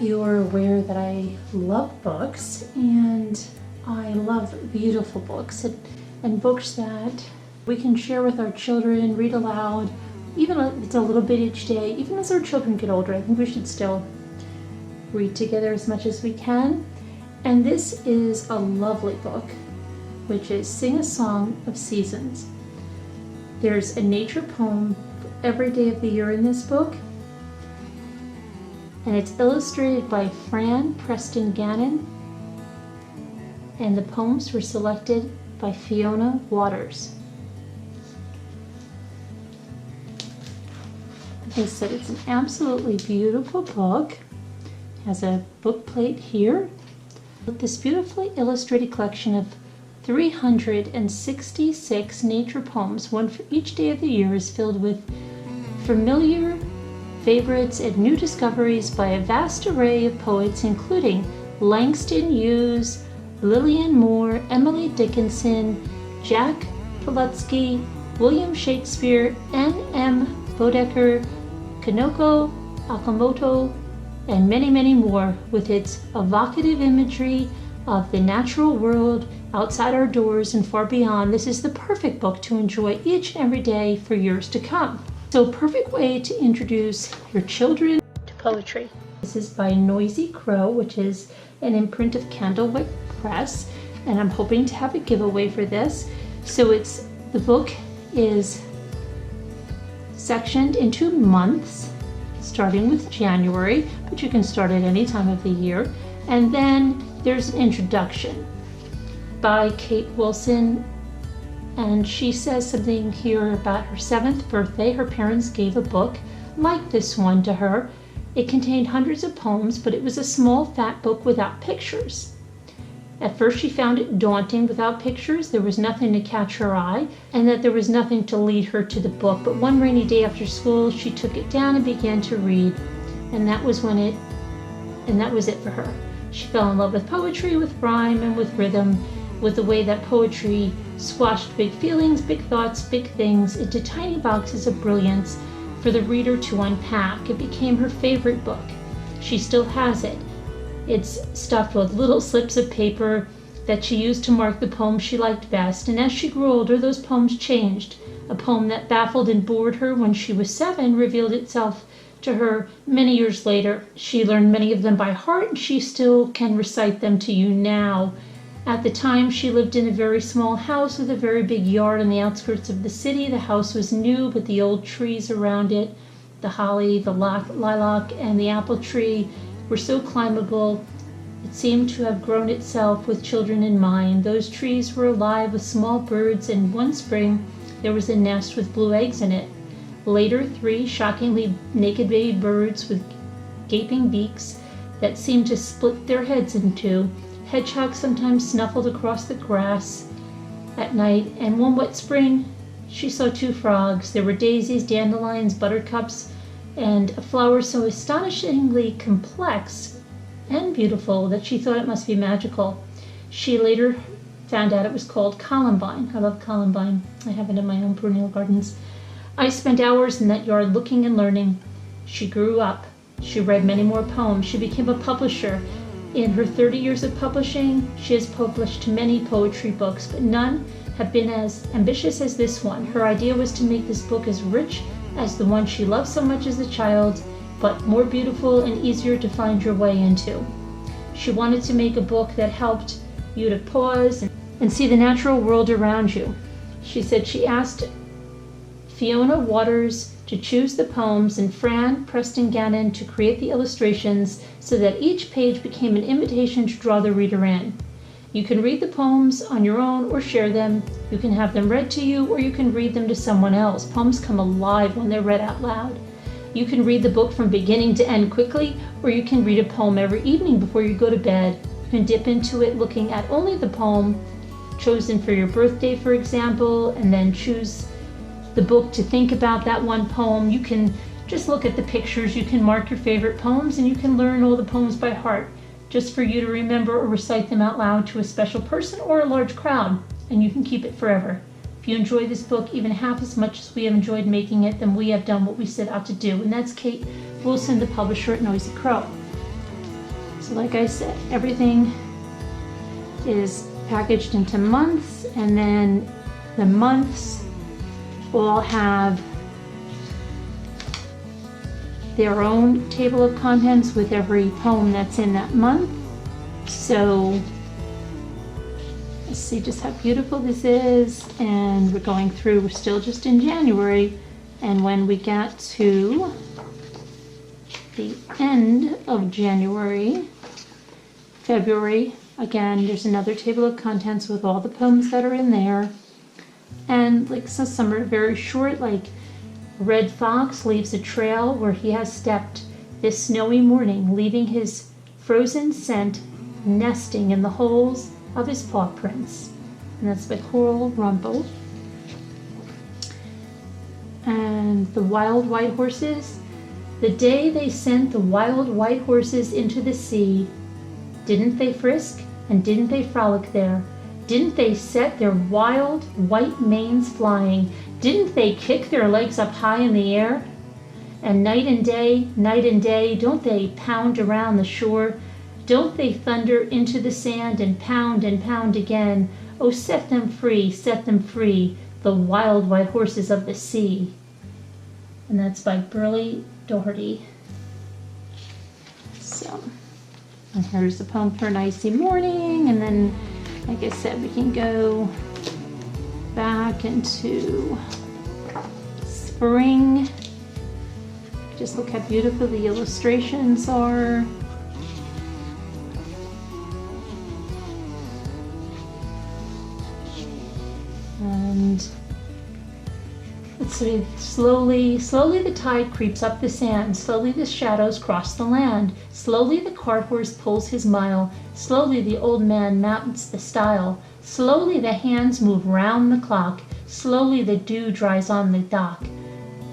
you are aware that I love books, and I love beautiful books and books that we can share with our children, read aloud, even if it's a little bit each day. Even as our children get older, I think we should still read together as much as we can. And this is a lovely book, which is Sing a Song of Seasons. There's a nature poem for every day of the year in this book, and it's illustrated by Fran Preston Gannon, and the poems were selected by Fiona Waters. Like I said, it's an absolutely beautiful book. It has a book plate here with this beautifully illustrated collection of 366 nature poems, one for each day of the year, is filled with familiar favorites and new discoveries by a vast array of poets, including Langston Hughes, Lillian Moore, Emily Dickinson, Jack Polutsky, William Shakespeare, N.M. Bodecker, Kanoko Okamoto, and many, many more, with its evocative imagery of the natural world outside our doors and far beyond. This is the perfect book to enjoy each and every day for years to come. So, perfect way to introduce your children to poetry. This is by Noisy Crow, which is an imprint of Candlewick Press, and I'm hoping to have a giveaway for this. So the book is sectioned into months, starting with January, but you can start at any time of the year. And then there's an introduction by Kate Wilson, and she says something here about her 7th birthday. Her parents gave a book like this one to her. It contained hundreds of poems, but it was a small, fat book without pictures. At first she found it daunting without pictures. There was nothing to catch her eye, and that there was nothing to lead her to the book. But one rainy day after school, she took it down and began to read, and that was it for her. She fell in love with poetry, with rhyme, and with rhythm, with the way that poetry squashed big feelings, big thoughts, big things into tiny boxes of brilliance for the reader to unpack. It became her favorite book. She still has it. It's stuffed with little slips of paper that she used to mark the poems she liked best, and as she grew older, those poems changed. A poem that baffled and bored her when she was 7 revealed itself to her many years later. She learned many of them by heart, and she still can recite them to you now. At the time, she lived in a very small house with a very big yard on the outskirts of the city. The house was new, but the old trees around it, the holly, the lilac, and the apple tree, were so climbable. It seemed to have grown itself with children in mind. Those trees were alive with small birds, and one spring there was a nest with blue eggs in it. Later, 3 shockingly naked baby birds with gaping beaks that seemed to split their heads in two. Hedgehogs sometimes snuffled across the grass at night, and one wet spring she saw 2 frogs. There were daisies, dandelions, buttercups, and a flower so astonishingly complex and beautiful that she thought it must be magical. She later found out it was called columbine. I love columbine. I have it in my own perennial gardens. I spent hours in that yard looking and learning. She grew up. She read many more poems. She became a publisher. In her 30 years of publishing, she has published many poetry books, but none have been as ambitious as this one. Her idea was to make this book as rich as the one she loved so much as a child, but more beautiful and easier to find your way into. She wanted to make a book that helped you to pause and see the natural world around you. She said she asked Fiona Waters to choose the poems and Fran Preston Gannon to create the illustrations so that each page became an invitation to draw the reader in. You can read the poems on your own or share them. You can have them read to you, or you can read them to someone else. Poems come alive when they're read out loud. You can read the book from beginning to end quickly, or you can read a poem every evening before you go to bed. You can dip into it looking at only the poem chosen for your birthday, for example, and then choose the book to think about that one poem. You can just look at the pictures, you can mark your favorite poems, and you can learn all the poems by heart, just for you to remember or recite them out loud to a special person or a large crowd, and you can keep it forever. If you enjoy this book even half as much as we have enjoyed making it, then we have done what we set out to do, and that's Kate Wilson, the publisher at Noisy Crow. So like I said, everything is packaged into months, and then the months all have their own table of contents with every poem that's in that month. So let's see just how beautiful this is. And we're going through, we're still just in January, and when we get to the end of January, February, again, there's another table of contents with all the poems that are in there. And like so some are very short, like Red Fox leaves a trail where he has stepped this snowy morning, leaving his frozen scent nesting in the holes of his paw prints. And that's by Coral Rumble. And the Wild White Horses. The day they sent the wild white horses into the sea, didn't they frisk and didn't they frolic there? Didn't they set their wild white manes flying? Didn't they kick their legs up high in the air? And night and day, don't they pound around the shore? Don't they thunder into the sand and pound again? Oh, set them free, the wild white horses of the sea. And that's by Burley Doherty. So, and here's the poem for an icy morning, and then, like I said, we can go back into spring. Just look how beautiful the illustrations are. And let's see, slowly the tide creeps up the sand, slowly the shadows cross the land, slowly the cart horse pulls his mile, slowly the old man mounts the stile, slowly the hands move round the clock, slowly the dew dries on the dock.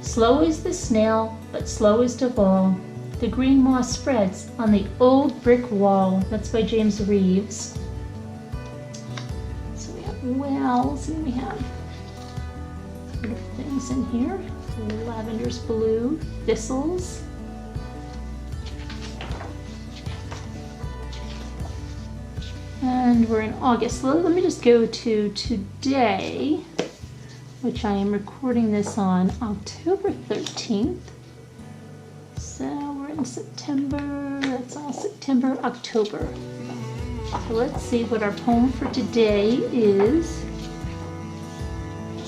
Slow is the snail, but slowest of all, the green moss spreads on the old brick wall. That's by James Reeves. So we have whales, and we have beautiful things in here. Lavender's blue, thistles. And we're in August. So let me just go to today, which I am recording this on October 13th. So we're in September, that's all September, October. So let's see what our poem for today is.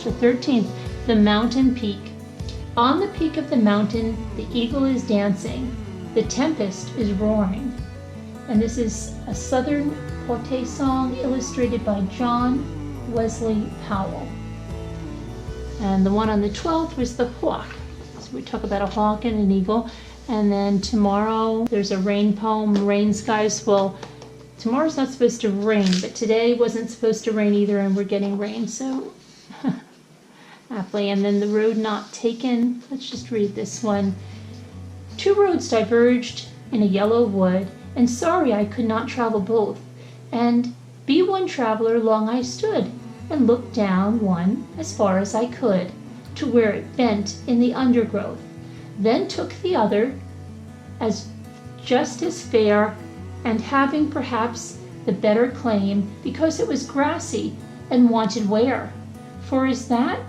The 13th, The Mountain Peak. On the peak of the mountain, the eagle is dancing. The tempest is roaring. And this is a Southern Poté song illustrated by John Wesley Powell. And the one on the 12th was the hawk. So we talk about a hawk and an eagle. And then tomorrow there's a rain poem, Rain Skies. Well, tomorrow's not supposed to rain, but today wasn't supposed to rain either, and we're getting rain, so aptly. And then the road not taken. Let's just read this one. Two roads diverged in a yellow wood, and sorry I could not travel both. And be one traveler long I stood, and looked down one as far as I could, to where it bent in the undergrowth. Then took the other, as just as fair, and having perhaps the better claim, because it was grassy and wanted wear. For is that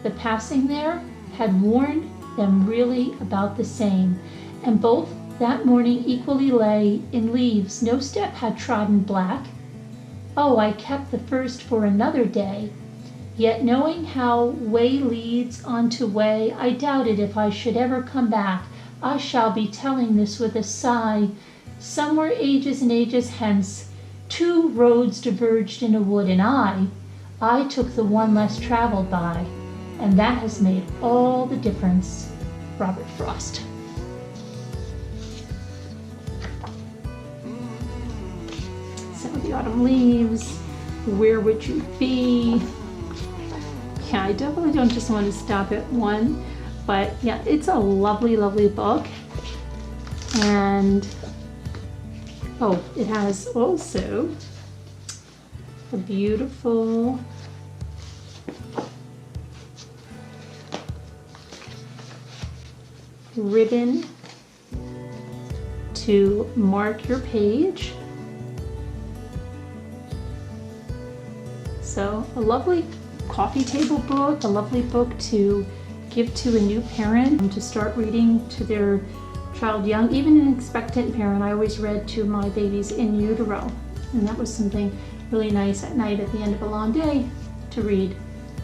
the passing there had worn them really about the same, and both that morning equally lay in leaves no step had trodden black. Oh, I kept the first for another day, yet knowing how way leads on to way, I doubted if I should ever come back. I shall be telling this with a sigh. Somewhere ages and ages hence, two roads diverged in a wood, and I took the one less traveled by, and that has made all the difference. Robert Frost. Some of the autumn leaves, where would you be? Yeah, I definitely don't just want to stop at one, but yeah, it's a lovely, lovely book. And oh, it has also a beautiful ribbon to to mark your page. So a lovely coffee table book, a lovely book to give to a new parent to start reading to their child young, even an expectant parent. I always read to my babies in utero, and that was something really nice at night at the end of a long day to read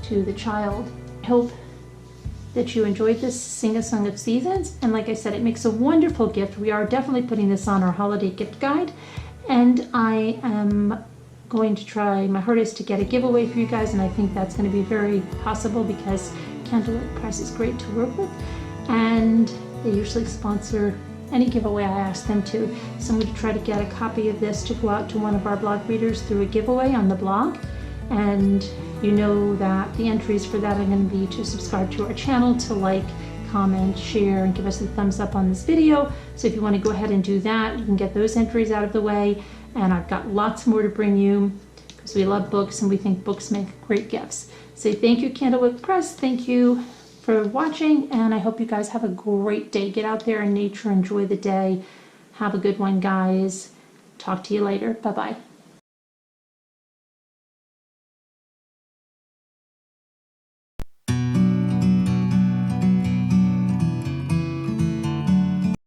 to the child. I hope that you enjoyed this Sing a Song of Seasons, and like I said, it makes a wonderful gift. We are definitely putting this on our holiday gift guide, and I am going to try my hardest to get a giveaway for you guys, and I think that's going to be very possible because Candlelit Press is great to work with, and they usually sponsor any giveaway I ask them to. So I'm going to try to get a copy of this to go out to one of our blog readers through a giveaway on the blog, and you know that the entries for that are going to be to subscribe to our channel, to like, comment, share, and give us a thumbs up on this video. So if you want to go ahead and do that, you can get those entries out of the way. And I've got lots more to bring you because we love books and we think books make great gifts. So thank you, Candlelit Press. Thank you for watching, and I hope you guys have a great day. Get out there in nature, enjoy the day. Have a good one, guys. Talk to you later. Bye-bye.